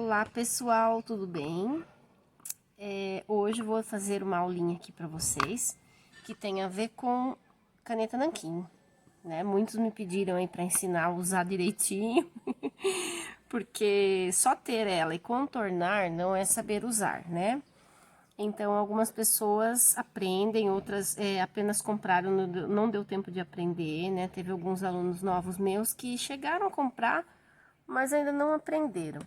Olá pessoal, tudo bem? Hoje eu vou fazer uma aulinha aqui para vocês que tem a ver com caneta nanquim, né? Muitos me pediram aí para ensinar a usar direitinho, porque só ter ela e contornar não é saber usar, né? Então algumas pessoas aprendem, outras apenas compraram, não deu tempo de aprender, né? Teve alguns alunos novos meus que chegaram a comprar, mas ainda não aprenderam.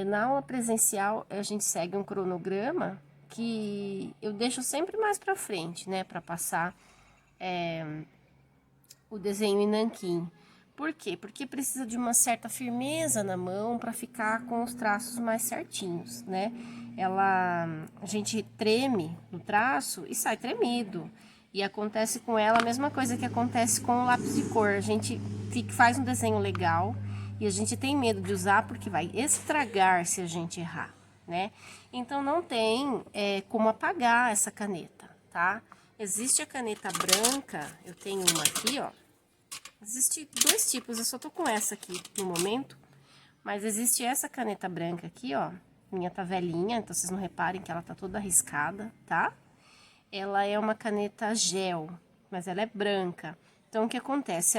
Na aula presencial, a gente segue um cronograma que eu deixo sempre mais para frente, né? Para passar o desenho em nanquim. Por quê? Porque precisa de uma certa firmeza na mão para ficar com os traços mais certinhos, né? A gente treme no traço e sai tremido. E acontece com ela a mesma coisa que acontece com o lápis de cor. A gente faz um desenho legal e a gente tem medo de usar porque vai estragar se a gente errar, né? Então não tem como apagar essa caneta, tá? Existe a caneta branca, eu tenho uma aqui, ó. Existem dois tipos, eu só tô com essa aqui no momento, mas existe essa caneta branca aqui, ó. Minha tá velhinha, então vocês não reparem que ela tá toda arriscada, tá? Ela é uma caneta gel, mas ela é branca. Então, o que acontece?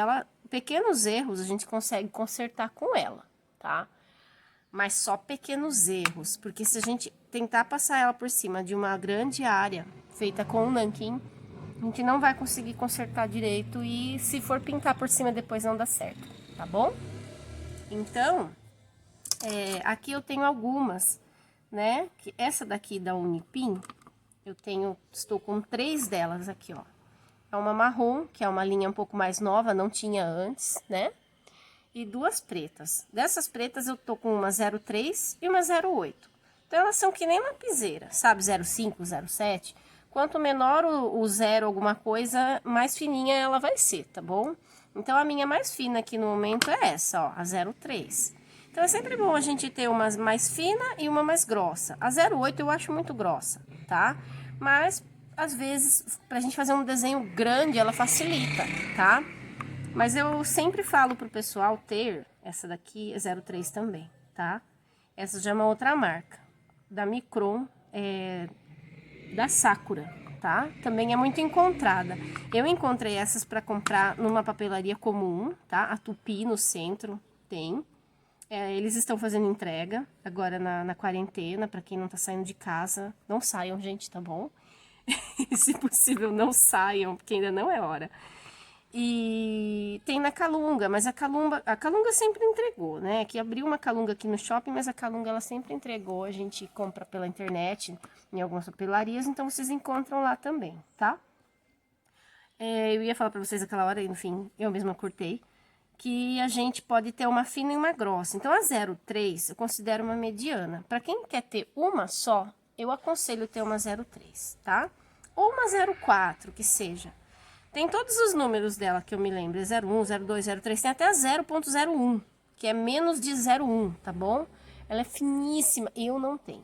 Pequenos erros a gente consegue consertar com ela, tá? Mas só pequenos erros, porque se a gente tentar passar ela por cima de uma grande área feita com um nanquim, a gente não vai conseguir consertar direito e se for pintar por cima depois não dá certo, tá bom? Então, aqui eu tenho algumas, né? Que essa daqui da Unipim, estou com 3 delas aqui, ó. É uma marrom, que é uma linha um pouco mais nova, não tinha antes, né? E 2 pretas. Dessas pretas eu tô com uma 03 e uma 08. Então elas são que nem lapiseira, sabe? 05, 07. Quanto menor o zero alguma coisa, mais fininha ela vai ser, tá bom? Então a minha mais fina aqui no momento é essa, ó, a 03. Então é sempre bom a gente ter uma mais fina e uma mais grossa. A 08 eu acho muito grossa, tá? Mas às vezes pra gente fazer um desenho grande ela facilita, tá? Mas eu sempre falo pro pessoal ter essa daqui, é 03 também, tá? Essa já é uma outra marca, da Micron, da Sakura, tá? Também é muito encontrada. Eu encontrei essas para comprar numa papelaria comum, tá? A Tupi no centro tem. Eles estão fazendo entrega agora na quarentena, para quem não tá saindo de casa. Não saiam, gente, tá bom? E, se possível, não saiam, porque ainda não é hora. E tem na Calunga, mas a Calunga sempre entregou, né? Que abriu uma Calunga aqui no shopping, mas a Calunga ela sempre entregou. A gente compra pela internet em algumas papelarias, então vocês encontram lá também, tá? Eu ia falar pra vocês aquela hora, e no fim eu mesma cortei, que a gente pode ter uma fina e uma grossa. Então a 03 eu considero uma mediana. Para quem quer ter uma só, eu aconselho ter uma 03, tá? Ou uma 04, que seja. Tem todos os números dela que eu me lembro, 01, 02, 03, tem até a 0.01, que é menos de 0,1, tá bom? Ela é finíssima e eu não tenho.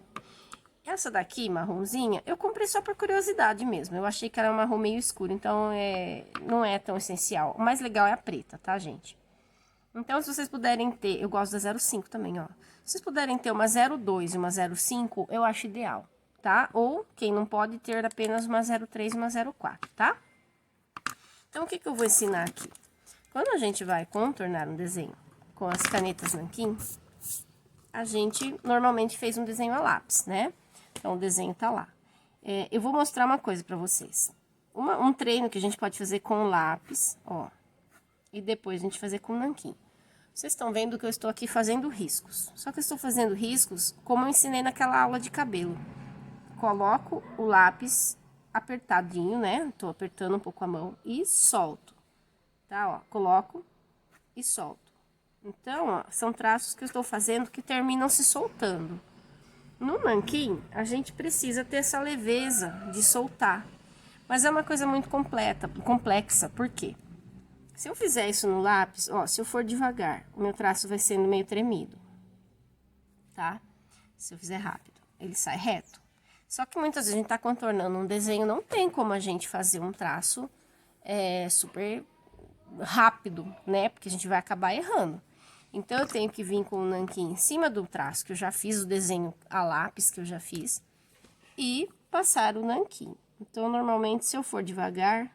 Essa daqui, marronzinha, eu comprei só por curiosidade mesmo. Eu achei que era um marrom meio escuro, então não é tão essencial. O mais legal é a preta, tá, gente? Então, se vocês puderem ter, eu gosto da 05 também, ó. Se vocês puderem ter uma 02 e uma 05, eu acho ideal, tá? Ou, quem não pode ter apenas uma 03 e uma 04, tá? Então, o que eu vou ensinar aqui? Quando a gente vai contornar um desenho com as canetas nanquim, a gente normalmente fez um desenho a lápis, né? Então, o desenho tá lá. Eu vou mostrar uma coisa pra vocês. Um treino que a gente pode fazer com lápis, ó. E depois a gente fazer com nanquim. Vocês estão vendo que eu estou aqui fazendo riscos. Só que eu estou fazendo riscos como eu ensinei naquela aula de cabelo. Coloco o lápis apertadinho, né? Tô apertando um pouco a mão e solto, tá? Ó, coloco e solto. Então, ó, são traços que eu estou fazendo que terminam se soltando. No nanquim, a gente precisa ter essa leveza de soltar. Mas é uma coisa muito complexa, por quê? Se eu fizer isso no lápis, ó, se eu for devagar, o meu traço vai sendo meio tremido, tá? Se eu fizer rápido, ele sai reto. Só que muitas vezes a gente tá contornando um desenho, não tem como a gente fazer um traço super rápido, né? Porque a gente vai acabar errando. Então, eu tenho que vir com o nanquim em cima do traço, que eu já fiz o desenho a lápis, que eu já fiz, e passar o nanquim. Então, normalmente, se eu for devagar,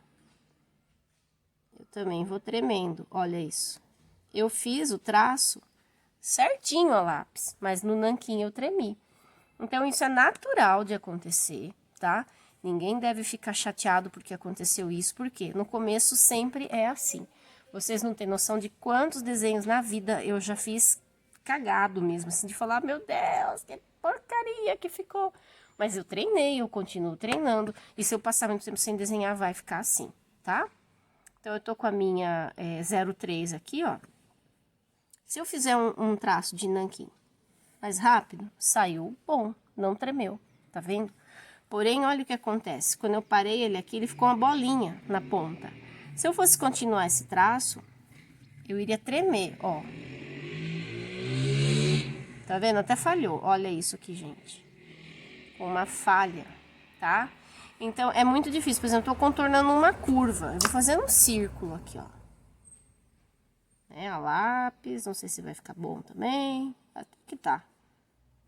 eu também vou tremendo, olha isso. Eu fiz o traço certinho a lápis, mas no nanquim eu tremi. Então, isso é natural de acontecer, tá? Ninguém deve ficar chateado porque aconteceu isso, porque no começo sempre é assim. Vocês não têm noção de quantos desenhos na vida eu já fiz cagado mesmo, assim, de falar, meu Deus, que porcaria que ficou. Mas eu treinei, eu continuo treinando, e se eu passar muito tempo sem desenhar, vai ficar assim, tá? Então, eu tô com a minha 03 aqui, ó. Se eu fizer um traço de nanquim mais rápido, saiu bom, não tremeu, tá vendo? Porém, olha o que acontece. Quando eu parei ele aqui, ele ficou uma bolinha na ponta. Se eu fosse continuar esse traço, eu iria tremer, ó. Tá vendo? Até falhou. Olha isso aqui, gente. Com uma falha, tá? Então, é muito difícil. Por exemplo, eu tô contornando uma curva. Eu vou fazer um círculo aqui, ó. A lápis, não sei se vai ficar bom também. Até que tá,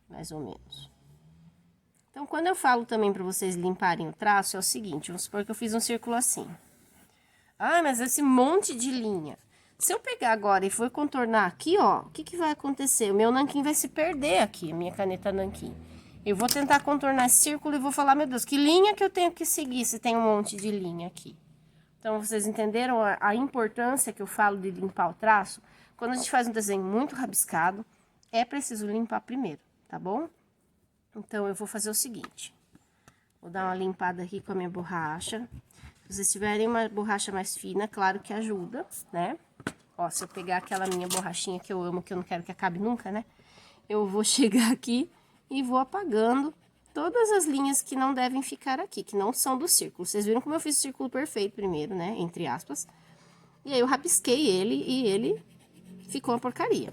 mais ou menos. Então, quando eu falo também para vocês limparem o traço, é o seguinte, vamos supor que eu fiz um círculo assim. Ah, mas esse monte de linha. Se eu pegar agora e for contornar aqui, ó, o que que vai acontecer? O meu nanquim vai se perder aqui, a minha caneta nanquim. Eu vou tentar contornar esse círculo e vou falar, meu Deus, que linha que eu tenho que seguir se tem um monte de linha aqui? Então, vocês entenderam a importância que eu falo de limpar o traço? Quando a gente faz um desenho muito rabiscado, é preciso limpar primeiro, tá bom? Então, eu vou fazer o seguinte. Vou dar uma limpada aqui com a minha borracha. Se vocês tiverem uma borracha mais fina, claro que ajuda, né? Ó, se eu pegar aquela minha borrachinha que eu amo, que eu não quero que acabe nunca, né? Eu vou chegar aqui e vou apagando todas as linhas que não devem ficar aqui, que não são do círculo. Vocês viram como eu fiz o círculo perfeito primeiro, né? Entre aspas. E aí eu rabisquei ele e ele ficou uma porcaria.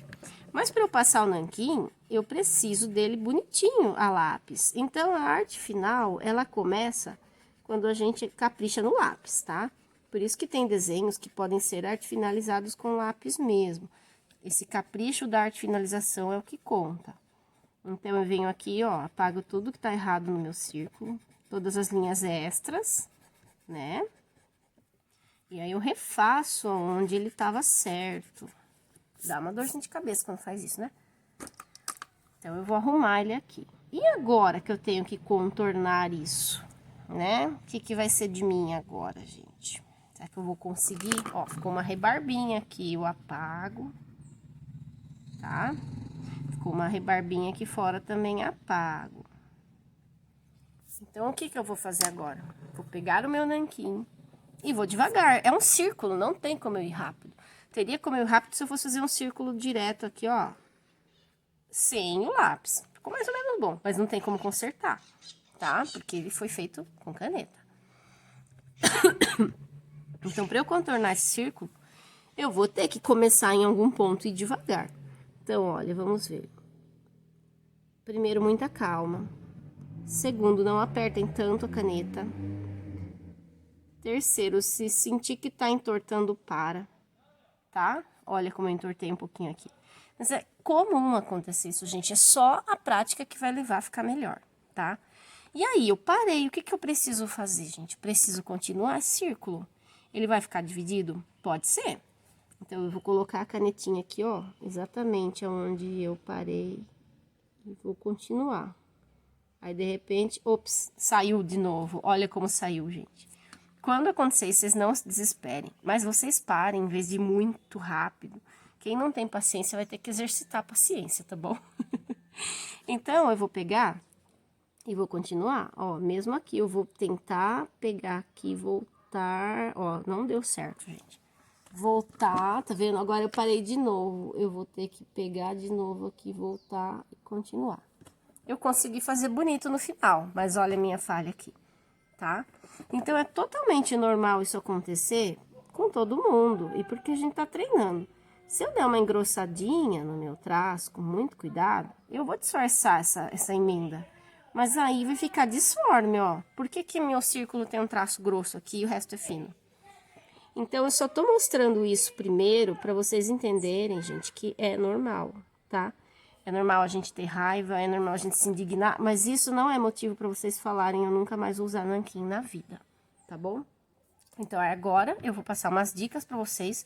Mas para eu passar o nanquim, eu preciso dele bonitinho a lápis. Então, a arte final, ela começa quando a gente capricha no lápis, tá? Por isso que tem desenhos que podem ser arte finalizados com lápis mesmo. Esse capricho da arte finalização é o que conta. Então, eu venho aqui, ó, apago tudo que tá errado no meu círculo, todas as linhas extras, né? E aí, eu refaço onde ele tava certo. Dá uma dorzinha de cabeça quando faz isso, né? Então, eu vou arrumar ele aqui. E agora que eu tenho que contornar isso, né? O que que vai ser de mim agora, gente? Será que eu vou conseguir? Ó, ficou uma rebarbinha aqui, eu apago, tá? Ficou uma rebarbinha aqui fora também, apago. Então, o que que eu vou fazer agora? Vou pegar o meu nanquim e vou devagar. É um círculo, não tem como eu ir rápido. Teria como eu ir rápido se eu fosse fazer um círculo direto aqui, ó. Sem o lápis. Ficou mais ou menos bom, mas não tem como consertar, tá? Porque ele foi feito com caneta. Então, para eu contornar esse círculo, eu vou ter que começar em algum ponto e ir devagar. Então, olha, vamos ver. Primeiro, muita calma. Segundo, não apertem tanto a caneta. Terceiro, se sentir que tá entortando, para. Tá? Olha como eu entortei um pouquinho aqui. Mas é comum acontecer isso, gente. É só a prática que vai levar a ficar melhor, tá? E aí, eu parei. O que que eu preciso fazer, gente? Preciso continuar esse círculo. Ele vai ficar dividido? Pode ser. Então, eu vou colocar a canetinha aqui, ó. Exatamente onde eu parei. E vou continuar. Aí, de repente, ops, saiu de novo. Olha como saiu, gente. Quando acontecer isso, vocês não se desesperem, mas vocês parem em vez de ir muito rápido. Quem não tem paciência vai ter que exercitar a paciência, tá bom? Então, eu vou pegar e vou continuar, ó, mesmo aqui, eu vou tentar pegar aqui e voltar, ó, não deu certo, gente. Voltar, tá vendo? Agora eu parei de novo, eu vou ter que pegar de novo aqui, voltar e continuar. Eu consegui fazer bonito no final, mas olha a minha falha aqui, tá? Então, é totalmente normal isso acontecer com todo mundo, e porque a gente tá treinando. Se eu der uma engrossadinha no meu traço, com muito cuidado, eu vou disfarçar essa emenda. Mas aí vai ficar disforme, ó. Por que que meu círculo tem um traço grosso aqui e o resto é fino? Então, eu só tô mostrando isso primeiro para vocês entenderem, gente, que é normal, tá? É normal a gente ter raiva, é normal a gente se indignar, mas isso não é motivo para vocês falarem eu nunca mais vou usar nanquim na vida, tá bom? Então, agora eu vou passar umas dicas para vocês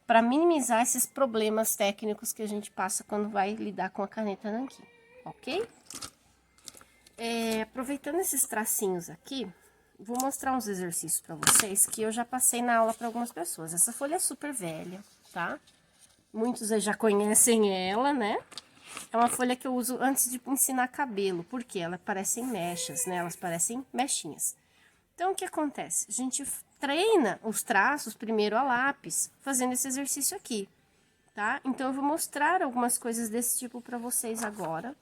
para minimizar esses problemas técnicos que a gente passa quando vai lidar com a caneta nanquim, ok? Aproveitando esses tracinhos aqui, vou mostrar uns exercícios para vocês que eu já passei na aula para algumas pessoas. Essa folha é super velha, tá? Muitos aí já conhecem ela, né? É uma folha que eu uso antes de ensinar cabelo, porque elas parecem mechas, né? Elas parecem mechinhas. Então, o que acontece? A gente treina os traços primeiro a lápis, fazendo esse exercício aqui, tá? Então, eu vou mostrar algumas coisas desse tipo para vocês agora.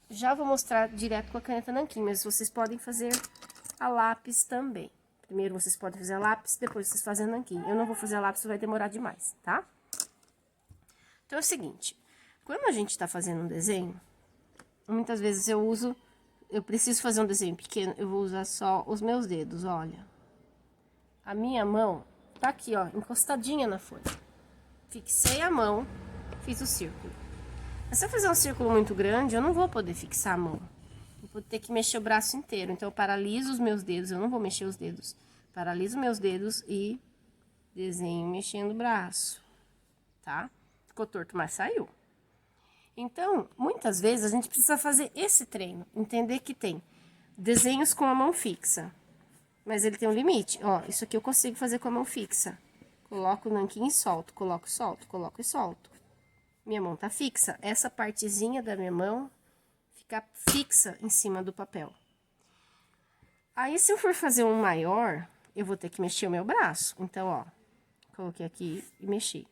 Já vou mostrar direto com a caneta nanquim, mas vocês podem fazer a lápis também. Primeiro vocês podem fazer a lápis, depois vocês fazem a nanquim. Eu não vou fazer a lápis, vai demorar demais, tá? Então, é o seguinte, quando a gente tá fazendo um desenho, muitas vezes eu preciso fazer um desenho pequeno, eu vou usar só os meus dedos, olha. A minha mão tá aqui, ó, encostadinha na folha. Fixei a mão, fiz o círculo. Mas se eu fizer um círculo muito grande, eu não vou poder fixar a mão. Eu vou ter que mexer o braço inteiro. Então, eu paraliso os meus dedos, eu não vou mexer os dedos. Paraliso meus dedos e desenho mexendo o braço, tá? Ficou torto, mas saiu. Então, muitas vezes, a gente precisa fazer esse treino. Entender que tem desenhos com a mão fixa. Mas ele tem um limite. Ó, isso aqui eu consigo fazer com a mão fixa. Coloco o nanquim e solto. Coloco e solto. Coloco e solto. Minha mão tá fixa. Essa partezinha da minha mão fica fixa em cima do papel. Aí, se eu for fazer um maior, eu vou ter que mexer o meu braço. Então, ó, coloquei aqui e mexi.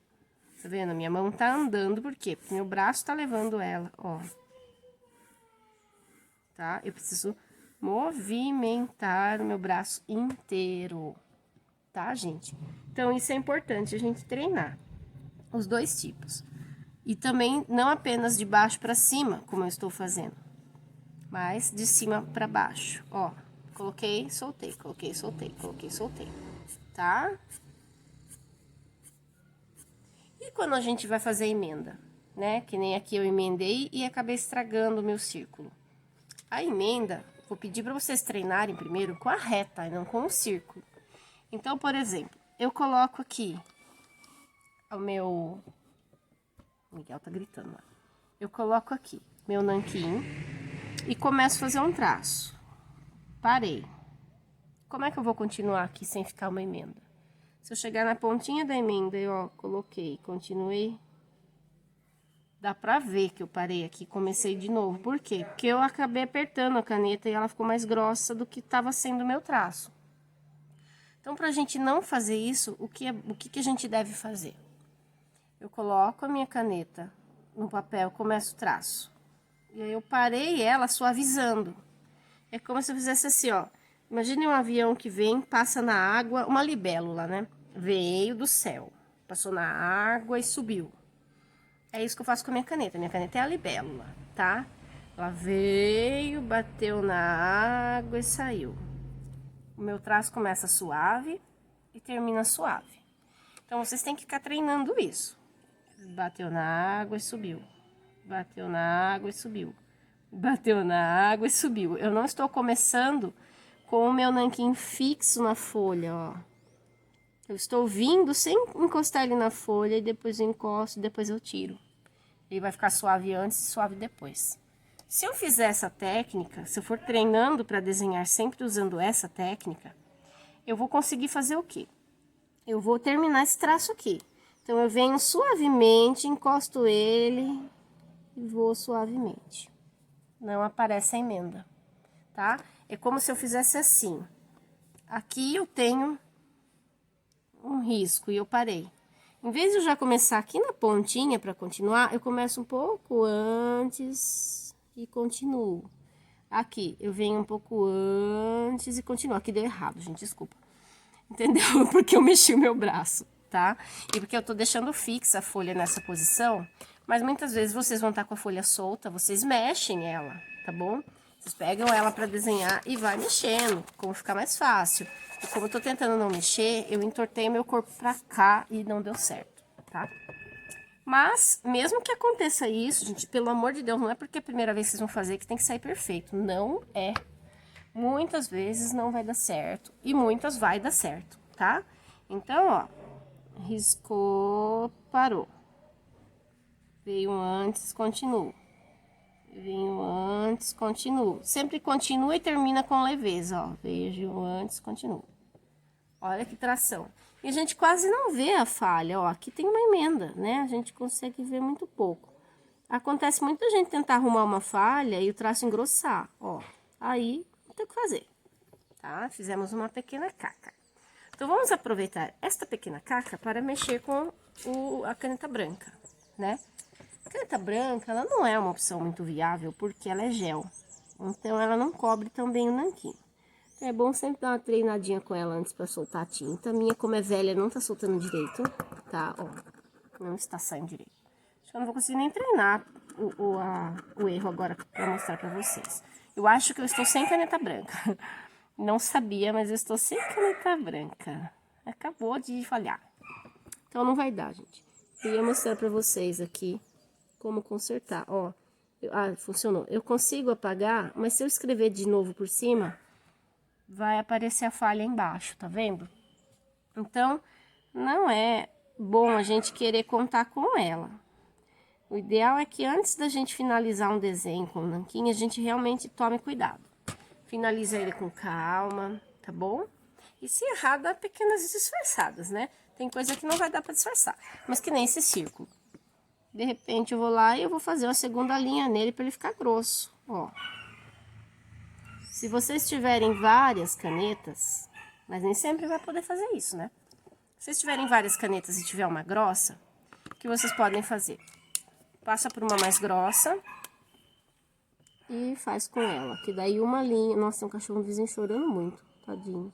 Tá vendo? Minha mão tá andando, por quê? Porque meu braço tá levando ela, ó. Tá? Eu preciso movimentar o meu braço inteiro, tá, gente? Então, isso é importante a gente treinar os dois tipos. E também não apenas de baixo para cima, como eu estou fazendo, mas de cima para baixo, ó. Coloquei, soltei, coloquei, soltei, coloquei, soltei, tá? E quando a gente vai fazer a emenda, né? Que nem aqui eu emendei e acabei estragando o meu círculo. A emenda, vou pedir para vocês treinarem primeiro com a reta e não com o círculo. Então, por exemplo, eu coloco aqui o meu... O Miguel tá gritando lá. Eu coloco aqui meu nanquim e começo a fazer um traço. Parei. Como é que eu vou continuar aqui sem ficar uma emenda? Se eu chegar na pontinha da emenda e, ó, coloquei, continuei, dá pra ver que eu parei aqui, comecei de novo. Por quê? Porque eu acabei apertando a caneta e ela ficou mais grossa do que estava sendo o meu traço. Então, pra gente não fazer isso, o que a gente deve fazer? Eu coloco a minha caneta no papel, começo o traço. E aí, eu parei ela suavizando. É como se eu fizesse assim, ó. Imagine um avião que vem, passa na água, uma libélula, né? Veio do céu, passou na água e subiu. É isso que eu faço com a minha caneta. Minha caneta é a libélula, tá? Ela veio, bateu na água e saiu. O meu traço começa suave e termina suave. Então, vocês têm que ficar treinando isso. Bateu na água e subiu. Bateu na água e subiu. Bateu na água e subiu. Eu não estou começando com o meu nanquim fixo na folha, ó. Eu estou vindo sem encostar ele na folha e depois eu encosto e depois eu tiro. Ele vai ficar suave antes e suave depois. Se eu fizer essa técnica, se eu for treinando para desenhar sempre usando essa técnica, eu vou conseguir fazer o quê? Eu vou terminar esse traço aqui. Então, eu venho suavemente, encosto ele e vou suavemente. Não aparece a emenda, tá? É como se eu fizesse assim. Aqui eu tenho um risco e eu parei. Em vez de eu já começar aqui na pontinha para continuar, eu começo um pouco antes e continuo. Aqui, eu venho um pouco antes e continuo. Aqui deu errado, gente, desculpa. Entendeu? Porque eu mexi o meu braço, tá? E porque eu tô deixando fixa a folha nessa posição, mas muitas vezes vocês vão estar com a folha solta, vocês mexem ela, tá bom? Vocês pegam ela pra desenhar e vai mexendo, como ficar mais fácil. E como eu tô tentando não mexer, eu entortei meu corpo pra cá e não deu certo, tá? Mas, mesmo que aconteça isso, gente, pelo amor de Deus, não é porque é a primeira vez que vocês vão fazer que tem que sair perfeito. Não é. Muitas vezes não vai dar certo e muitas vai dar certo, tá? Então, ó, riscou, parou. Veio antes, continuo. Venho antes, continuo. Sempre continua e termina com leveza, ó. Vejo antes, continuo. Olha que tração. E a gente quase não vê a falha, ó. Aqui tem uma emenda, né? A gente consegue ver muito pouco. Acontece muita gente tentar arrumar uma falha e o traço engrossar, ó. Aí, não tem o que fazer, tá? Fizemos uma pequena caca. Então, vamos aproveitar esta pequena caca para mexer com a caneta branca, né? A caneta branca, ela não é uma opção muito viável porque ela é gel. Então, ela não cobre tão bem o nanquim. É bom sempre dar uma treinadinha com ela antes pra soltar a tinta. A minha, como é velha, não tá soltando direito, tá? Ó, não está saindo direito. Acho que eu não vou conseguir nem treinar o erro agora pra mostrar pra vocês. Eu acho que eu estou sem caneta branca. Não sabia, mas eu estou sem caneta branca. Acabou de falhar. Então não vai dar, gente. Eu ia mostrar pra vocês aqui como consertar, ó. Funcionou. Eu consigo apagar, mas se eu escrever de novo por cima, vai aparecer a falha embaixo, tá vendo? Então, não é bom a gente querer contar com ela. O ideal é que antes da gente finalizar um desenho com o nanquim, a gente realmente tome cuidado. Finaliza ele com calma, tá bom? E se errar, dá pequenas disfarçadas, né? Tem coisa que não vai dar pra disfarçar, mas que nem esse círculo. De repente eu vou lá e eu vou fazer uma segunda linha nele pra ele ficar grosso, ó. Se vocês tiverem várias canetas, mas nem sempre vai poder fazer isso, né? Se vocês tiverem várias canetas e tiver uma grossa, o que vocês podem fazer? Passa por uma mais grossa e faz com ela, que daí uma linha... Nossa, tem um cachorro vizinho chorando muito, tadinho.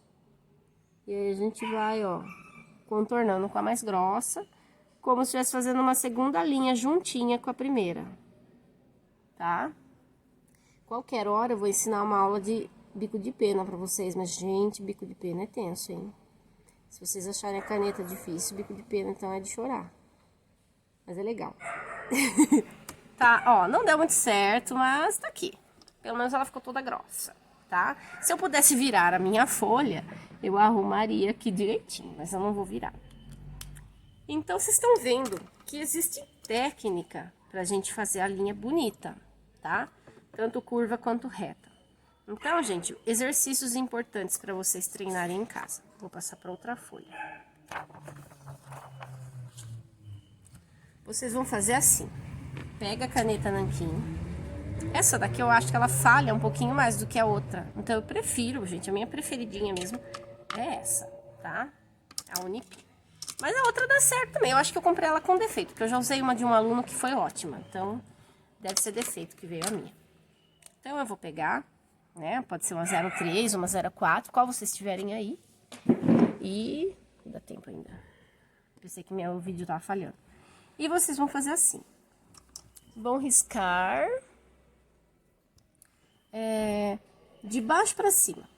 E aí a gente vai, ó, contornando com a mais grossa, como se estivesse fazendo uma segunda linha juntinha com a primeira, tá? Qualquer hora eu vou ensinar uma aula de bico de pena pra vocês, mas, gente, bico de pena é tenso, hein? Se vocês acharem a caneta difícil, bico de pena, então é de chorar. Mas é legal. Tá, ó, não deu muito certo, mas tá aqui. Pelo menos ela ficou toda grossa, tá? Se eu pudesse virar a minha folha, eu arrumaria aqui direitinho, mas eu não vou virar. Então, vocês estão vendo que existe técnica pra gente fazer a linha bonita, tá? Tanto curva quanto reta. Então, gente, exercícios importantes para vocês treinarem em casa. Vou passar para outra folha. Vocês vão fazer assim. Pega a caneta nanquim. Essa daqui eu acho que ela falha um pouquinho mais do que a outra. Então, eu prefiro, gente, a minha preferidinha mesmo é essa, tá? A Unipin. Mas a outra dá certo também. Eu acho que eu comprei ela com defeito, porque eu já usei uma de um aluno que foi ótima. Então, deve ser defeito que veio a minha. Então, eu vou pegar, né? Pode ser uma 03, uma 04, qual vocês tiverem aí. E... dá tempo ainda. Pensei que meu vídeo tava falhando. E vocês vão fazer assim. Vão riscar... de baixo pra cima.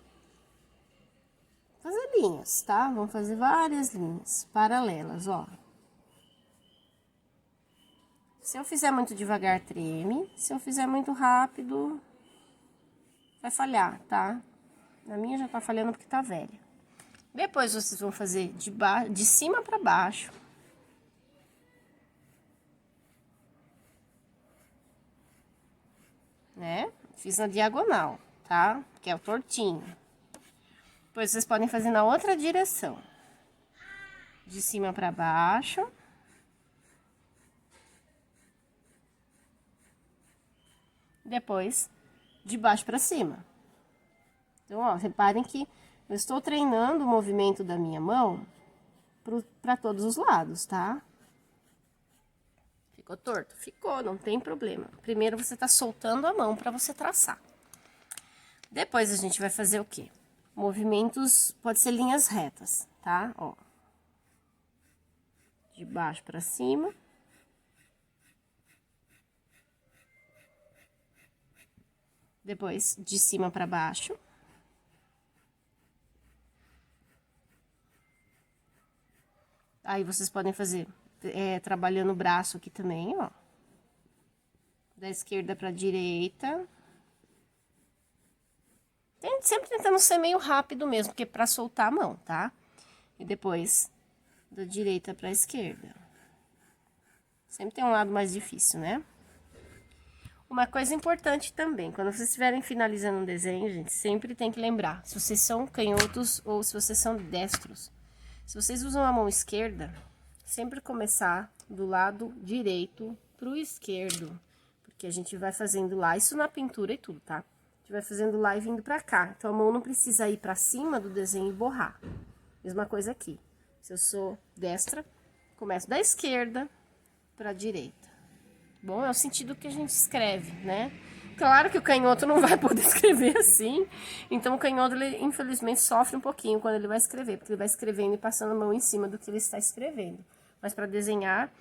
Fazer linhas, tá? Vamos fazer várias linhas paralelas, ó. Se eu fizer muito devagar, treme. Se eu fizer muito rápido, vai falhar, tá? Na minha já tá falhando porque tá velha. Depois vocês vão fazer de cima pra baixo. Né? Fiz na diagonal, tá? Que é o tortinho. Depois vocês podem fazer na outra direção. De cima pra baixo. Depois, de baixo pra cima. Então, ó, reparem que eu estou treinando o movimento da minha mão para todos os lados, tá? Ficou torto? Ficou, não tem problema. Primeiro você tá soltando a mão para você traçar. Depois a gente vai fazer o quê? Movimentos, pode ser linhas retas, tá? Ó. De baixo para cima. Depois, de cima pra baixo. Aí, vocês podem fazer trabalhando o braço aqui também, ó. Da esquerda pra direita. Sempre tentando ser meio rápido mesmo, porque pra soltar a mão, tá? E depois, da direita pra esquerda. Sempre tem um lado mais difícil, né? Uma coisa importante também, quando vocês estiverem finalizando um desenho, gente, sempre tem que lembrar se vocês são canhotos ou se vocês são destros. Se vocês usam a mão esquerda, sempre começar do lado direito pro esquerdo, porque a gente vai fazendo lá, isso na pintura e tudo, tá? A gente vai fazendo lá e vindo pra cá, então a mão não precisa ir pra cima do desenho e borrar. Mesma coisa aqui, se eu sou destra, começo da esquerda pra direita. Bom, é o sentido que a gente escreve, né? Claro que o canhoto não vai poder escrever assim, então o canhoto, ele, infelizmente, sofre um pouquinho quando ele vai escrever, porque ele vai escrevendo e passando a mão em cima do que ele está escrevendo. Mas para desenhar,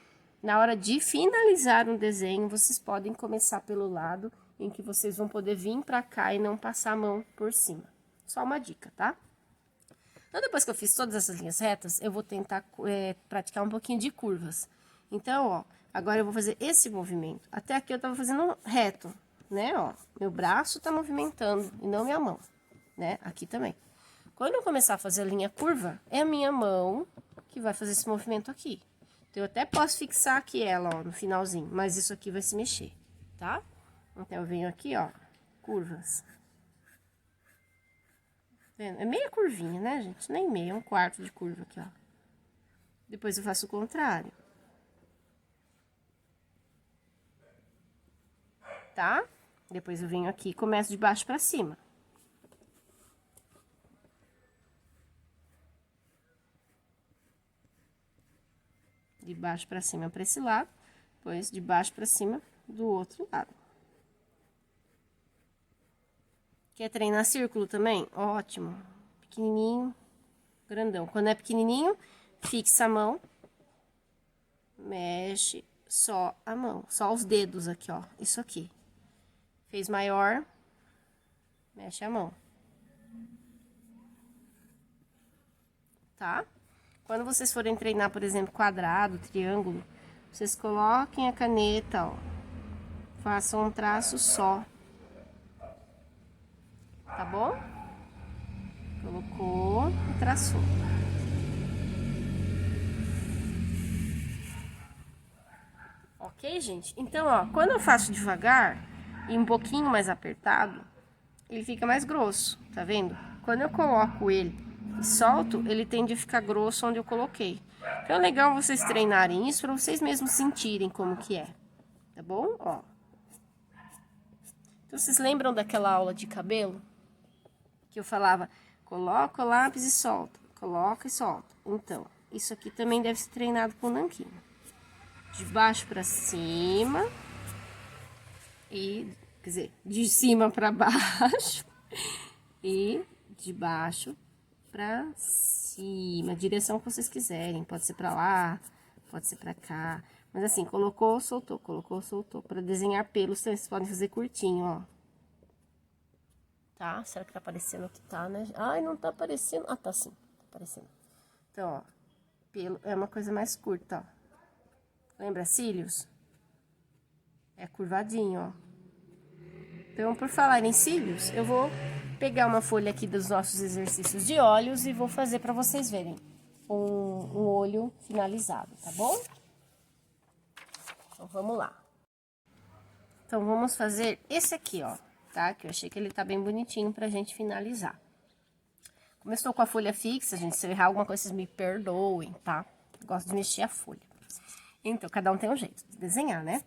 na hora de finalizar um desenho, vocês podem começar pelo lado em que vocês vão poder vir para cá e não passar a mão por cima. Só uma dica, tá? Então, depois que eu fiz todas essas linhas retas, eu vou tentar praticar um pouquinho de curvas. Então, ó, agora eu vou fazer esse movimento. Até aqui eu tava fazendo reto, né, ó. Meu braço tá movimentando e não minha mão, né, aqui também. Quando eu começar a fazer a linha curva, é a minha mão que vai fazer esse movimento aqui. Então, eu até posso fixar aqui ela, ó, no finalzinho, mas isso aqui vai se mexer, tá? Então, eu venho aqui, ó, curvas. É meia curvinha, né, gente? Nem meia, é um quarto de curva aqui, ó. Depois eu faço o contrário. Tá? Depois eu venho aqui e começo de baixo pra cima. De baixo pra cima pra esse lado, depois de baixo pra cima do outro lado. Quer treinar círculo também? Ótimo. Pequenininho, grandão. Quando é pequenininho, fixa a mão, mexe só a mão, só os dedos aqui, ó, isso aqui. Fez maior, mexe a mão. Tá? Quando vocês forem treinar, por exemplo, quadrado, triângulo, vocês coloquem a caneta, ó, façam um traço só. Tá bom? Colocou e traçou. Ok, gente? Então, ó, quando eu faço devagar e um pouquinho mais apertado, ele fica mais grosso, tá vendo? Quando eu coloco ele e solto, ele tende a ficar grosso onde eu coloquei. Então, é legal vocês treinarem isso para vocês mesmos sentirem como que é, tá bom? Ó. Então, vocês lembram daquela aula de cabelo? Que eu falava, coloca o lápis e solta, coloca e solta. Então, isso aqui também deve ser treinado com nanquim. De baixo para cima e, quer dizer, de cima para baixo e de baixo para cima, direção que vocês quiserem, pode ser para lá, pode ser para cá, mas assim, colocou, soltou, para desenhar pelos, vocês podem fazer curtinho, ó. Tá? Será que tá aparecendo aqui? Tá, né? Ai, não tá aparecendo. Ah, tá sim, tá aparecendo. Então, ó, pelo é uma coisa mais curta, ó. Lembra cílios? É curvadinho, ó. Então, por falar em cílios, eu vou pegar uma folha aqui dos nossos exercícios de olhos e vou fazer pra vocês verem um olho finalizado, tá bom? Então, vamos lá. Então, vamos fazer esse aqui, ó, tá? Que eu achei que ele tá bem bonitinho pra gente finalizar. Como eu estou com a folha fixa, gente, se eu errar alguma coisa, vocês me perdoem, tá? Eu gosto de mexer a folha. Então, cada um tem um jeito de desenhar, né?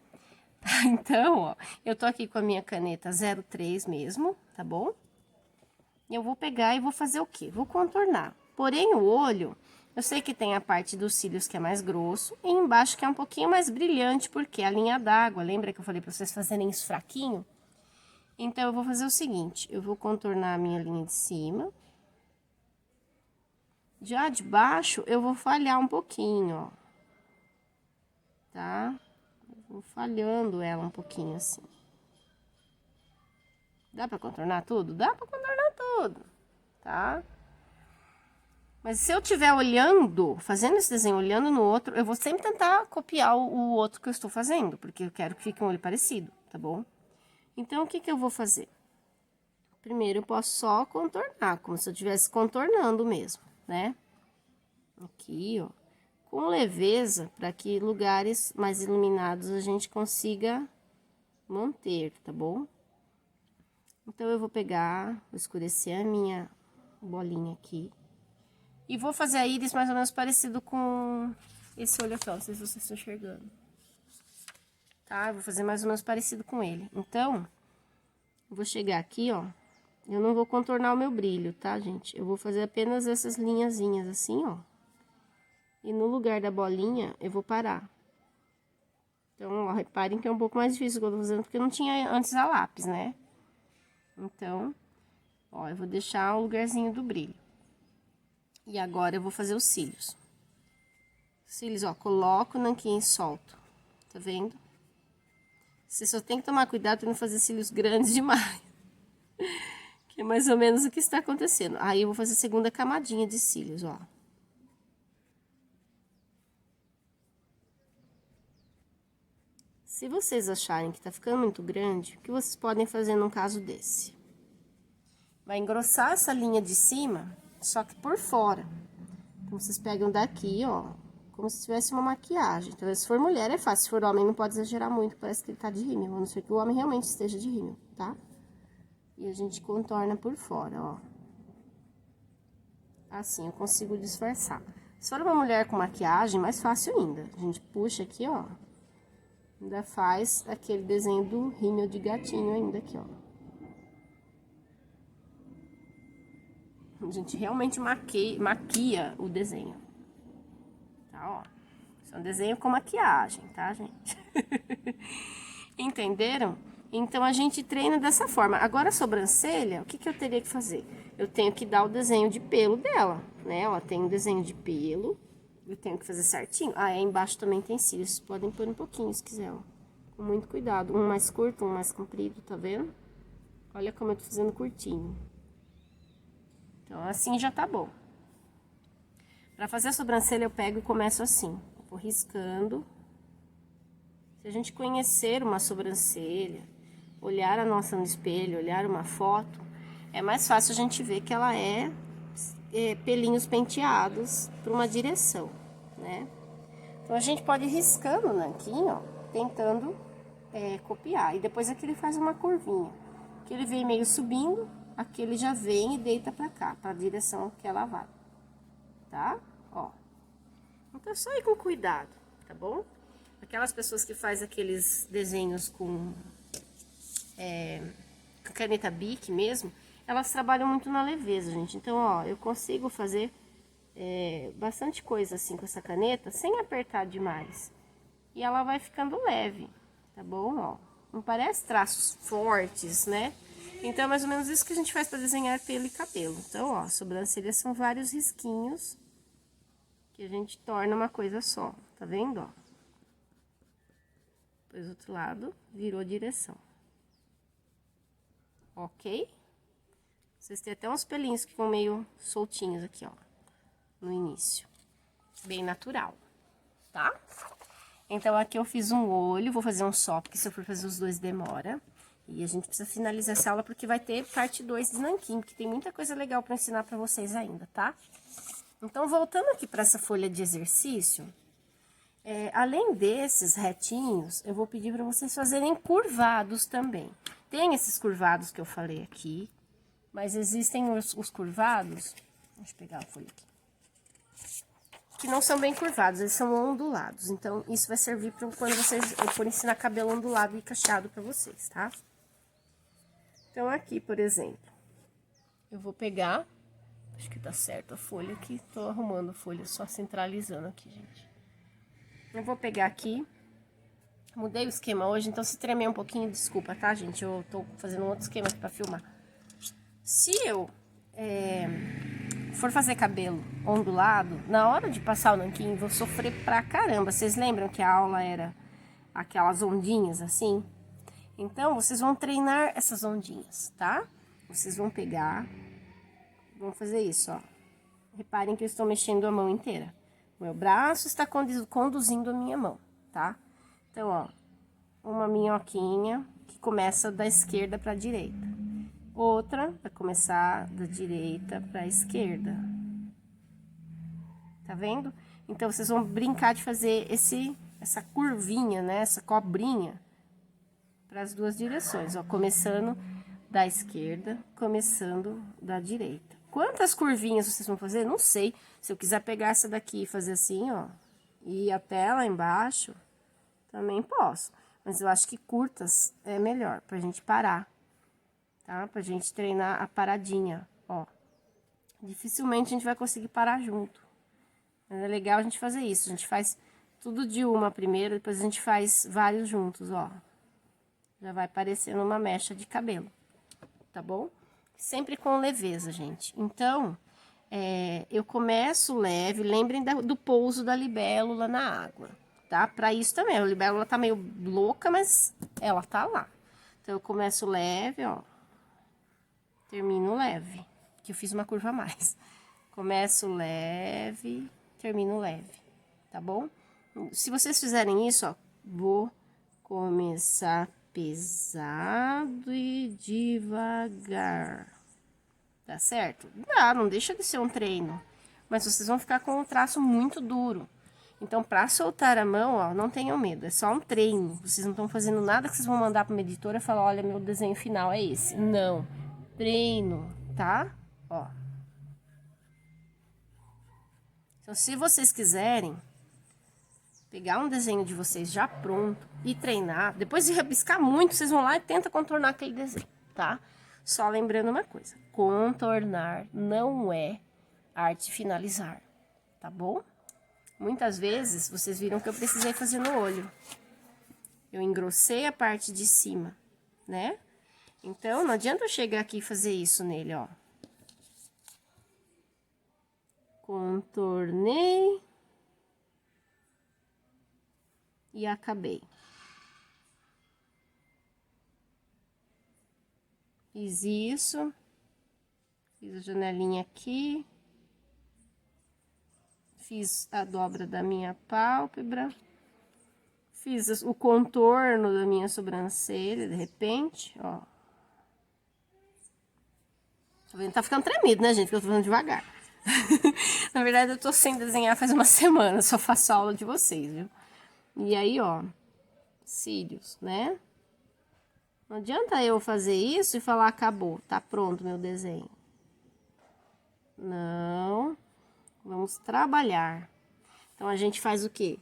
Então, ó, eu tô aqui com a minha caneta 03 mesmo, tá bom? Eu vou pegar e vou fazer o quê? Vou contornar. Porém, o olho, eu sei que tem a parte dos cílios que é mais grosso e embaixo que é um pouquinho mais brilhante, porque é a linha d'água. Lembra que eu falei pra vocês fazerem isso fraquinho? Então, eu vou fazer o seguinte, eu vou contornar a minha linha de cima. Já de baixo, eu vou falhar um pouquinho, ó. Tá? Vou falhando ela um pouquinho assim. Dá pra contornar tudo? Dá pra contornar tudo, tá? Mas se eu estiver olhando, fazendo esse desenho, olhando no outro, eu vou sempre tentar copiar o outro que eu estou fazendo, porque eu quero que fique um olho parecido, tá bom? Então, o que que eu vou fazer? Primeiro, eu posso só contornar, como se eu estivesse contornando mesmo, né? Aqui, ó. Com leveza, para que lugares mais iluminados a gente consiga manter, tá bom? Então, eu vou pegar, vou escurecer a minha bolinha aqui. E vou fazer a íris mais ou menos parecido com esse olho aqui, ó. Não sei se vocês estão enxergando. Tá? Eu vou fazer mais ou menos parecido com ele. Então, eu vou chegar aqui, ó. Eu não vou contornar o meu brilho, tá, gente? Eu vou fazer apenas essas linhazinhas assim, ó. E no lugar da bolinha, eu vou parar. Então, ó, reparem que é um pouco mais difícil que eu tô fazendo, porque eu não tinha antes a lápis, né? Então, ó, eu vou deixar o lugarzinho do brilho. E agora eu vou fazer os cílios. Cílios, ó, coloco o nanquim e solto. Tá vendo? Você só tem que tomar cuidado pra não fazer cílios grandes demais. Que é mais ou menos o que está acontecendo. Aí eu vou fazer a segunda camadinha de cílios, ó. Se vocês acharem que tá ficando muito grande, o que vocês podem fazer num caso desse? Vai engrossar essa linha de cima, só que por fora. Então, vocês pegam daqui, ó, como se tivesse uma maquiagem. Então, se for mulher é fácil, se for homem não pode exagerar muito, parece que ele tá de rímel, a não ser que o homem realmente esteja de rímel, tá? E a gente contorna por fora, ó. Assim, eu consigo disfarçar. Se for uma mulher com maquiagem, mais fácil ainda. A gente puxa aqui, ó. Ainda faz aquele desenho do rímel de gatinho ainda aqui, ó. A gente realmente maquia o desenho. Tá, ó. Isso é um desenho com maquiagem, tá, gente? Entenderam? Então, a gente treina dessa forma. Agora, a sobrancelha, o que que eu teria que fazer? Eu tenho que dar o desenho de pelo dela, né? Ó, tem um desenho de pelo. Eu tenho que fazer certinho. Ah, aí embaixo também tem cílios. Vocês podem pôr um pouquinho, se quiser, ó. Com muito cuidado. Um mais curto, um mais comprido, tá vendo? Olha como eu tô fazendo curtinho. Então, assim já tá bom. Pra fazer a sobrancelha, eu pego e começo assim. Vou riscando. Se a gente conhecer uma sobrancelha, olhar a nossa no espelho, olhar uma foto, é mais fácil a gente ver que ela é pelinhos penteados para uma direção, né? Então, a gente pode ir riscando o nanquim, ó, tentando copiar. E depois aqui ele faz uma curvinha. Que ele vem meio subindo, aqui ele já vem e deita pra cá, pra direção que ela vai. Tá? Ó. Então, é só ir com cuidado, tá bom? Aquelas pessoas que fazem aqueles desenhos com caneta Bic mesmo, elas trabalham muito na leveza, gente. Então, ó, eu consigo fazer bastante coisa assim com essa caneta, sem apertar demais. E ela vai ficando leve, tá bom? Ó, não parece traços fortes, né? Então, é mais ou menos isso que a gente faz para desenhar pelo e cabelo. Então, ó, sobrancelhas são vários risquinhos que a gente torna uma coisa só, tá vendo, ó? Depois, do outro lado, virou direção. Ok? Vocês têm até uns pelinhos que ficam meio soltinhos aqui, ó, no início. Bem natural, tá? Então, aqui eu fiz um olho, vou fazer um só, porque se eu for fazer os dois demora. E a gente precisa finalizar essa aula, porque vai ter parte 2 de nanquim, porque tem muita coisa legal pra ensinar pra vocês ainda, tá? Então, voltando aqui pra essa folha de exercício, além desses retinhos, eu vou pedir pra vocês fazerem curvados também. Tem esses curvados que eu falei aqui, mas existem os curvados, deixa eu pegar a folha aqui, que não são bem curvados, eles são ondulados. Então, isso vai servir para quando vocês forem ensinar cabelo ondulado e cacheado para vocês, tá? Então, aqui, por exemplo, eu vou pegar, acho que tá certo a folha aqui, tô arrumando a folha, só centralizando aqui, gente. Eu vou pegar aqui, mudei o esquema hoje, então se tremer um pouquinho, desculpa, tá, gente? Eu tô fazendo um outro esquema aqui pra filmar. Se eu for fazer cabelo ondulado, na hora de passar o nanquim, vou sofrer pra caramba. Vocês lembram que a aula era aquelas ondinhas assim? Então, vocês vão treinar essas ondinhas, tá? Vocês vão pegar, vão fazer isso, ó. Reparem que eu estou mexendo a mão inteira. Meu braço está conduzindo a minha mão, tá? Então, ó, uma minhoquinha que começa da esquerda para a direita. Outra vai começar da direita para a esquerda. Tá vendo? Então, vocês vão brincar de fazer essa curvinha, né? Essa cobrinha para as duas direções, ó. Começando da esquerda, começando da direita. Quantas curvinhas vocês vão fazer? Não sei. Se eu quiser pegar essa daqui e fazer assim, ó, e ir até lá embaixo, também posso. Mas eu acho que curtas é melhor pra gente parar, tá? Pra gente treinar a paradinha, ó. Dificilmente a gente vai conseguir parar junto. Mas é legal a gente fazer isso. A gente faz tudo de uma primeiro, depois a gente faz vários juntos, ó. Já vai parecendo uma mecha de cabelo, tá bom? Sempre com leveza, gente. Então, eu começo leve. Lembrem do pouso da libélula na água, tá? Pra isso também. A libélula tá meio louca, mas ela tá lá. Então, eu começo leve, ó. Termino leve, que eu fiz uma curva a mais. Começo leve, termino leve, tá bom? Se vocês fizerem isso, ó, vou começar pesado e devagar. Tá certo? Não deixa de ser um treino. Mas vocês vão ficar com um traço muito duro. Então, para soltar a mão, ó, não tenham medo. É só um treino. Vocês não estão fazendo nada que vocês vão mandar para uma editora e falar, olha, meu desenho final é esse. Não. Treino, tá? Ó. Então, se vocês quiserem pegar um desenho de vocês já pronto e treinar, depois de rabiscar muito, vocês vão lá e tentam contornar aquele desenho, tá? Só lembrando uma coisa, contornar não é arte finalizar, tá bom? Muitas vezes, vocês viram que eu precisei fazer no olho. Eu engrossei a parte de cima, né? Então, não adianta eu chegar aqui e fazer isso nele, ó. Contornei. E acabei. Fiz isso. Fiz a janelinha aqui. Fiz a dobra da minha pálpebra. Fiz o contorno da minha sobrancelha, de repente, ó. Tá vendo? Tá ficando tremido, né, gente? Porque eu tô fazendo devagar. Na verdade, eu tô sem desenhar faz uma semana. Só faço aula de vocês, viu? E aí, ó, cílios, né? Não adianta eu fazer isso e falar, acabou, tá pronto meu desenho. Não, vamos trabalhar. Então, a gente faz o quê?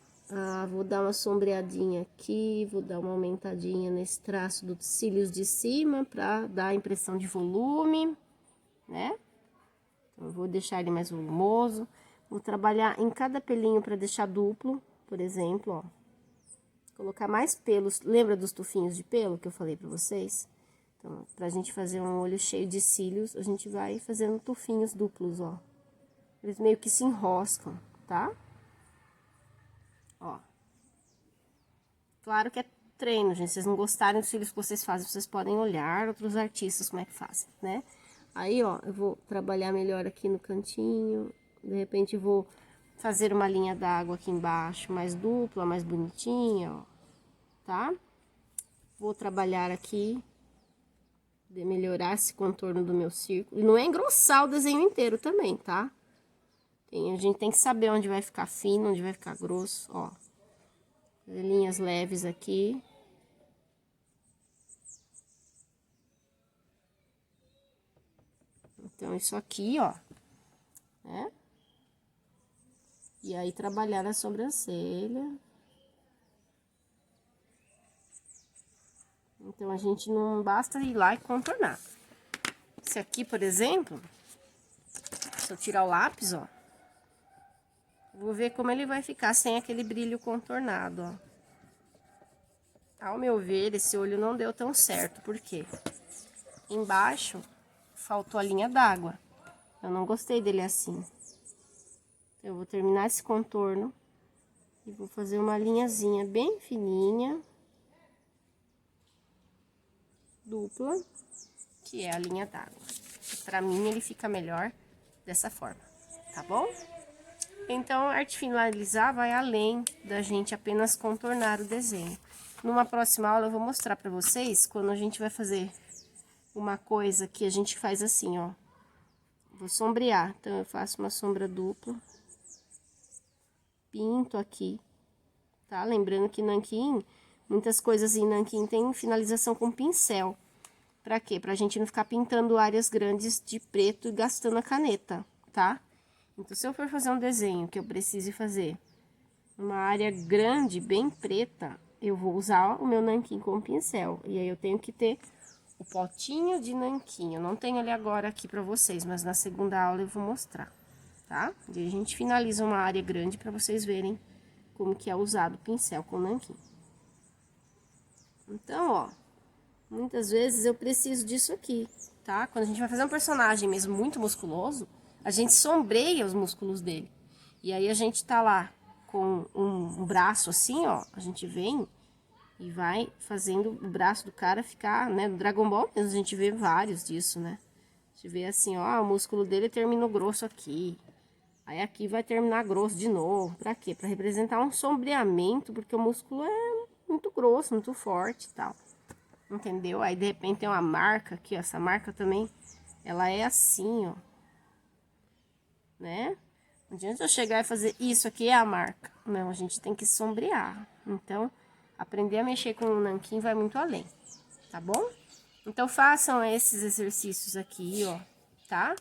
Vou dar uma sombreadinha aqui, vou dar uma aumentadinha nesse traço dos cílios de cima pra dar a impressão de volume, né? Então, eu vou deixar ele mais volumoso. Vou trabalhar em cada pelinho pra deixar duplo, por exemplo, ó. Colocar mais pelos, lembra dos tufinhos de pelo que eu falei pra vocês? Então, pra gente fazer um olho cheio de cílios, a gente vai fazendo tufinhos duplos, ó. Eles meio que se enroscam, tá? Ó. Claro que é treino, gente. Se vocês não gostarem dos cílios que vocês fazem, vocês podem olhar outros artistas como é que fazem, né? Aí, ó, eu vou trabalhar melhor aqui no cantinho. De repente, vou fazer uma linha d'água aqui embaixo, mais dupla, mais bonitinha, ó, tá? Vou trabalhar aqui, de melhorar esse contorno do meu círculo. E não é engrossar o desenho inteiro também, tá? A gente tem que saber onde vai ficar fino, onde vai ficar grosso, ó. Linhas leves aqui. Então, isso aqui, ó, né? E aí, trabalhar a sobrancelha. Então, a gente não basta ir lá e contornar. Esse aqui, por exemplo, se eu tirar o lápis, ó, vou ver como ele vai ficar sem aquele brilho contornado, ó. Ao meu ver, esse olho não deu tão certo, por quê? Embaixo, faltou a linha d'água. Eu não gostei dele assim. Eu vou terminar esse contorno e vou fazer uma linhazinha bem fininha. dupla, que é a linha d'água. Pra mim, ele fica melhor dessa forma, tá bom? Então, a arte finalizar vai além da gente apenas contornar o desenho. Numa próxima aula, eu vou mostrar pra vocês quando a gente vai fazer uma coisa que a gente faz assim, ó. Vou sombrear, então eu faço uma sombra dupla, pinto aqui, tá? Lembrando que nanquim, muitas coisas em nanquim tem finalização com pincel. Pra quê? Pra gente não ficar pintando áreas grandes de preto e gastando a caneta, tá? Então, se eu for fazer um desenho que eu precise fazer uma área grande, bem preta, eu vou usar o meu nanquim com pincel. E aí, eu tenho que ter o potinho de nanquim. Eu não tenho ele agora aqui pra vocês, mas na segunda aula eu vou mostrar, tá? E aí, a gente finaliza uma área grande pra vocês verem como que é usado o pincel com nanquim. Então, ó, muitas vezes eu preciso disso aqui, tá? Quando a gente vai fazer um personagem mesmo muito musculoso, a gente sombreia os músculos dele. E aí a gente tá lá com um braço assim, ó, a gente vem e vai fazendo o braço do cara ficar, né? No Dragon Ball mesmo a gente vê vários disso, né? A gente vê assim, ó, o músculo dele terminou grosso aqui. Aí aqui vai terminar grosso de novo. Pra quê? Pra representar um sombreamento, porque o músculo é muito grosso, muito forte e tal. Entendeu? Aí de repente tem uma marca aqui, ó, essa marca também, ela é assim, ó. Né? Não adianta eu chegar e fazer isso aqui é a marca. Não, a gente tem que sombrear. Então, aprender a mexer com o nanquim vai muito além, tá bom? Então, façam esses exercícios aqui, ó, tá?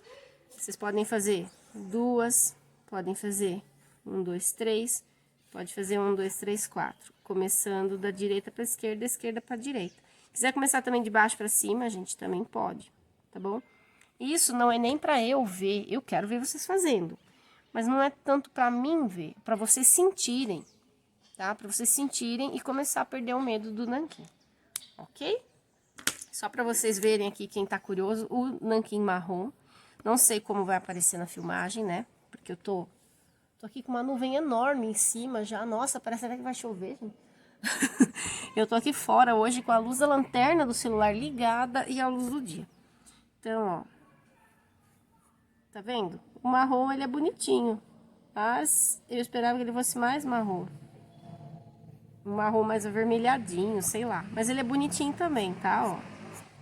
Vocês podem fazer duas, podem fazer 1, 2, 3, pode fazer 1, 2, 3, 4. Começando da direita para esquerda, esquerda para direita. Quiser começar também de baixo para cima, a gente também pode, tá bom? Isso não é nem para eu ver, eu quero ver vocês fazendo. Mas não é tanto para mim ver, para vocês sentirem, tá? Para vocês sentirem e começar a perder o medo do nanquim, ok? Só para vocês verem aqui, quem tá curioso, o nanquim marrom. Não sei como vai aparecer na filmagem, né? Porque eu tô aqui com uma nuvem enorme em cima já. Nossa, parece até que vai chover, gente. Eu tô aqui fora hoje com a luz da lanterna do celular ligada e a luz do dia. Então, ó. Tá vendo? O marrom, ele é bonitinho. Mas eu esperava que ele fosse mais marrom. Um marrom mais avermelhadinho, sei lá. Mas ele é bonitinho também, tá? Ó.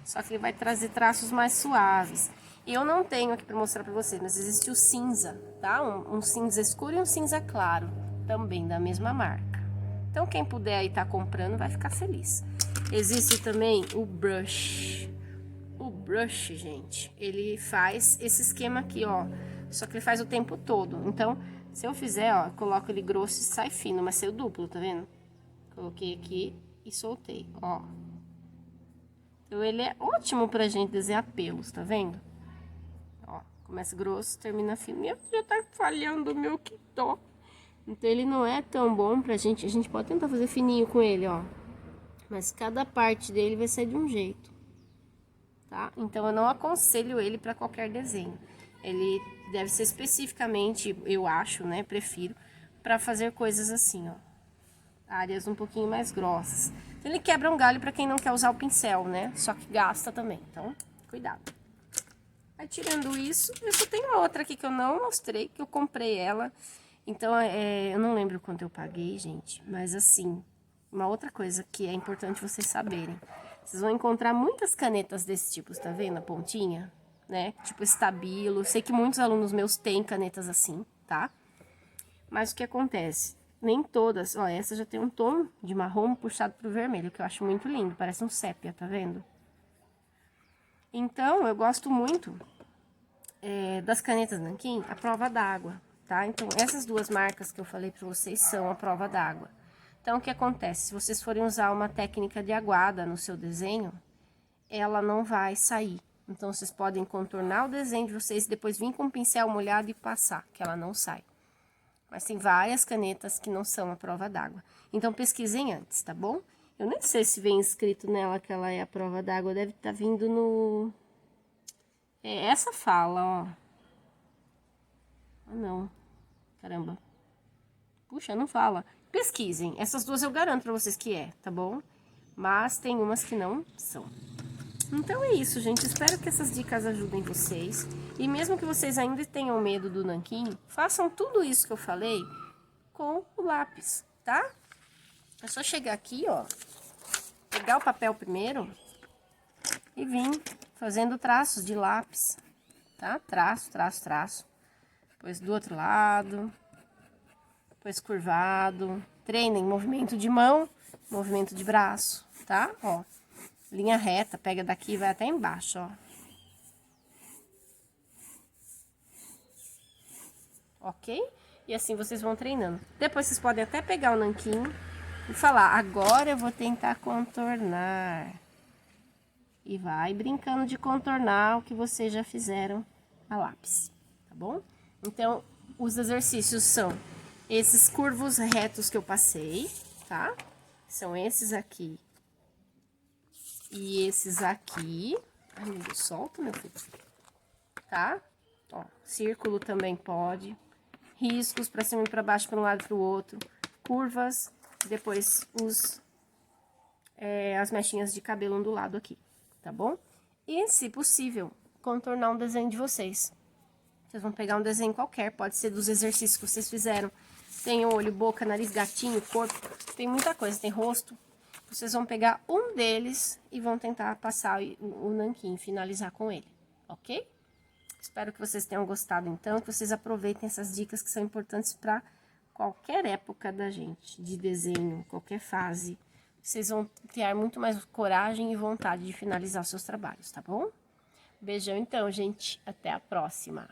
Só que ele vai trazer traços mais suaves. Eu não tenho aqui pra mostrar pra vocês, mas existe o cinza, tá? Um cinza escuro e um cinza claro. Também da mesma marca. Então, quem puder aí tá comprando vai ficar feliz. Existe também o brush. O brush, gente, ele faz esse esquema aqui, ó. Só que ele faz o tempo todo. Então, se eu fizer, ó, eu coloco ele grosso e sai fino, mas saiu duplo, tá vendo? Coloquei aqui e soltei, ó. Então, ele é ótimo pra gente desenhar pelos, tá vendo? Ó, começa grosso, termina fino. Meu, já tá falhando o meu que dó. Então, ele não é tão bom pra gente. A gente pode tentar fazer fininho com ele, ó. Mas cada parte dele vai ser de um jeito. Tá? Então, eu não aconselho ele para qualquer desenho. Ele deve ser especificamente, eu acho, né? Prefiro, para fazer coisas assim, ó. Áreas um pouquinho mais grossas. Então, ele quebra um galho para quem não quer usar o pincel, né? Só que gasta também. Então, cuidado. Aí, tirando isso, eu só tenho outra aqui que eu não mostrei, que eu comprei ela. Então, eu não lembro quanto eu paguei, gente. Mas, assim, uma outra coisa que é importante vocês saberem. Vocês vão encontrar muitas canetas desse tipo, tá vendo a pontinha? Né? Tipo estabilo. Sei que muitos alunos meus têm canetas assim, tá? Mas o que acontece? Nem todas. Ó, essa já tem um tom de marrom puxado pro vermelho, que eu acho muito lindo. Parece um sépia, tá vendo? Então, eu gosto muito das canetas nanquim, a prova d'água, tá? Então, essas duas marcas que eu falei pra vocês são a prova d'água. Então, o que acontece? Se vocês forem usar uma técnica de aguada no seu desenho, ela não vai sair. Então, vocês podem contornar o desenho de vocês e depois vir com o pincel molhado e passar, que ela não sai. Mas tem várias canetas que não são a prova d'água. Então, pesquisem antes, tá bom? Eu nem sei se vem escrito nela que ela é a prova d'água, deve estar vindo no... essa fala, ó. Ah, não. Caramba. Puxa, não fala. Pesquisem. Essas duas eu garanto pra vocês que é, tá bom? Mas tem umas que não são. Então é isso, gente. Espero que essas dicas ajudem vocês. E mesmo que vocês ainda tenham medo do nanquim, façam tudo isso que eu falei com o lápis, tá? É só chegar aqui, ó, pegar o papel primeiro e vir fazendo traços de lápis, tá? Traço, traço, traço. Depois do outro lado, depois curvado. Treinem movimento de mão, movimento de braço, tá? Ó, linha reta, pega daqui e vai até embaixo, ó. Ok? E assim vocês vão treinando. Depois vocês podem até pegar o nanquim e falar, agora eu vou tentar contornar. E vai brincando de contornar o que vocês já fizeram a lápis, tá bom? Então, os exercícios são esses curvos retos que eu passei, tá? São esses aqui e esses aqui. Ai, meu Deus, solta, meu filho. Tá? Ó, círculo também pode. Riscos pra cima e pra baixo, pra um lado e pro outro. Curvas, depois as mechinhas de cabelo ondulado aqui, tá bom? E, se possível, contornar um desenho de vocês. Vocês vão pegar um desenho qualquer, pode ser dos exercícios que vocês fizeram. Tem olho, boca, nariz, gatinho, corpo, tem muita coisa, tem rosto. Vocês vão pegar um deles e vão tentar passar o nanquim, finalizar com ele, ok? Espero que vocês tenham gostado, então, que vocês aproveitem essas dicas que são importantes para qualquer época da gente, de desenho, qualquer fase. Vocês vão ter muito mais coragem e vontade de finalizar os seus trabalhos, tá bom? Beijão, então, gente. Até a próxima.